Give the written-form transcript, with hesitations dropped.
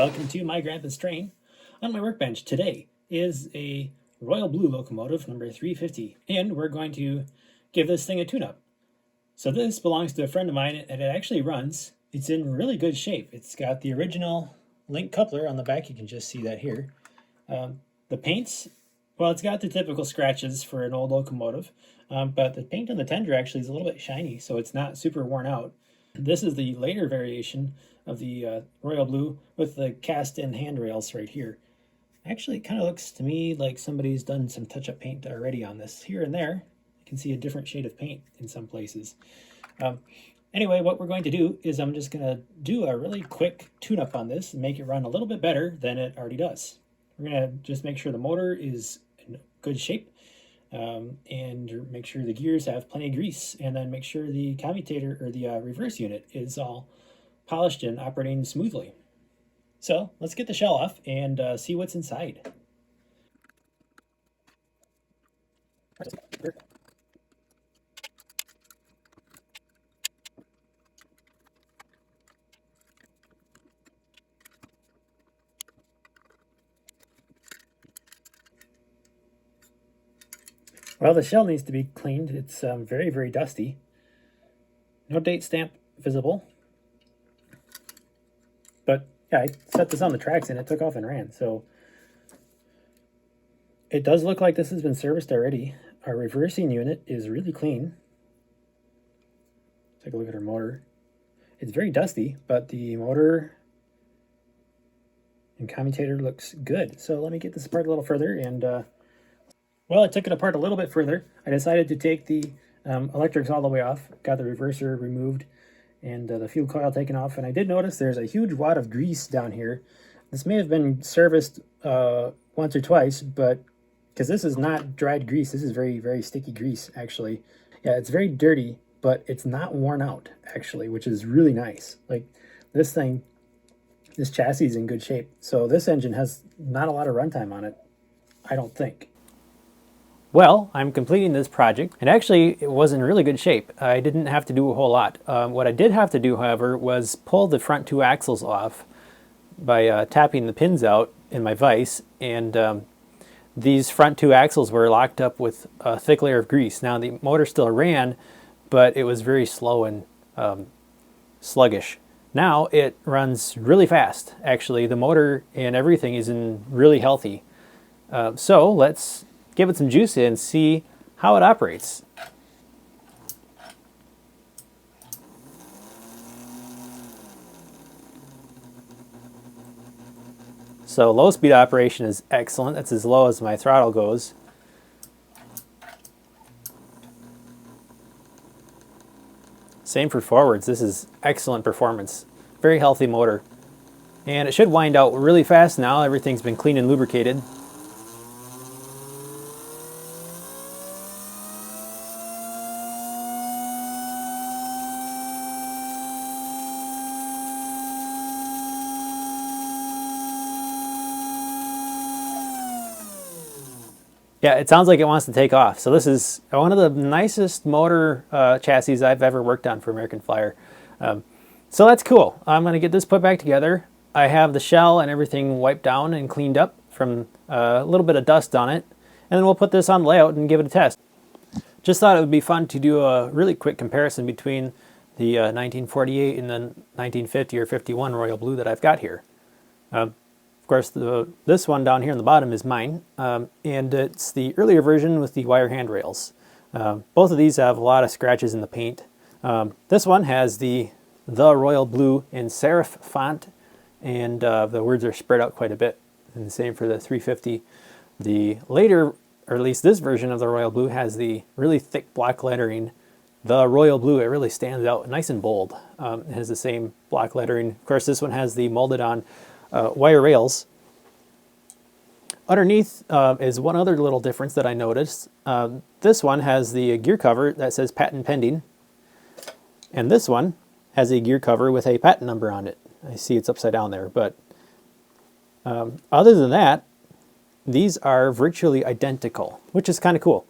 Welcome to my grandpa's train. On my workbench today is a Royal Blue locomotive number 350, and we're going to give this thing a tune-up. So this belongs to a friend of mine, and it actually runs. It's in really good shape. It's got the original link coupler on the back. You can just see that here. The paints, well, it's got the typical scratches for an old locomotive, but the paint on the tender actually is a little bit shiny, so it's not super worn out. This is the later variation of the Royal Blue with the cast-in handrails right here. Actually, it kind of looks to me like somebody's done some touch-up paint already on this. Here and there, you can see a different shade of paint in some places. Anyway, what we're going to do is I'm just going to do a really quick tune-up on this and make it run a little bit better than it already does. We're going to just make sure the motor is in good shape, and make sure the gears have plenty of grease, and then make sure the commutator or the reverse unit is all polished and operating smoothly. So let's get the shell off and see what's inside. Well, the shell needs to be cleaned. It's very, very dusty. No date stamp visible. But yeah, I set this on the tracks and it took off and ran. So it does look like this has been serviced already. Our reversing unit is really clean. Take a look at our motor. It's very dusty, but the motor and commutator looks good. So let me get this apart a little further. And well, I took it apart a little bit further. I decided to take the electrics all the way off, got the reverser removed, and the fuel coil taken off. And I did notice there's a huge wad of grease down here. This may have been serviced once or twice, but because this is not dried grease, this is very, very sticky grease, actually. Yeah, it's very dirty, but it's not worn out, actually, which is really nice. Like, this thing, this chassis is in good shape. So this engine has not a lot of runtime on it, I don't think. Well, I'm completing this project, and actually it was in really good shape. I didn't have to do a whole lot. What I did have to do, however, was pull the front two axles off by tapping the pins out in my vise, and these front two axles were locked up with a thick layer of grease. Now the motor still ran, but it was very slow and sluggish. Now it runs really fast. Actually, the motor and everything is in really healthy. So let's give it some juice and see how it operates. So low speed operation is excellent. That's as low as my throttle goes. Same for forwards. This is excellent performance. Very healthy motor. And it should wind out really fast now. Everything's been cleaned and lubricated. Yeah, it sounds like it wants to take off. So this is one of the nicest motor chassis I've ever worked on for American Flyer. So that's cool. I'm going to get this put back together. I have the shell and everything wiped down and cleaned up from a little bit of dust on it. And then we'll put this on layout and give it a test. Just thought it would be fun to do a really quick comparison between the 1948 and the 1950 or 51 Royal Blue that I've got here. Of course, this one down here on the bottom is mine, and it's the earlier version with the wire handrails. Both of these have a lot of scratches in the paint. This one has the Royal Blue in serif font, and the words are spread out quite a bit. And the same for the 350. The later, or at least this version of the Royal Blue, has the really thick block lettering. The Royal Blue, it really stands out nice and bold. It has the same block lettering. Of course, this one has the molded on wire rails. Underneath is one other little difference that I noticed. This one has the gear cover that says patent pending, and this one has a gear cover with a patent number on it. I see it's upside down there, but other than that, these are virtually identical, which is kind of cool.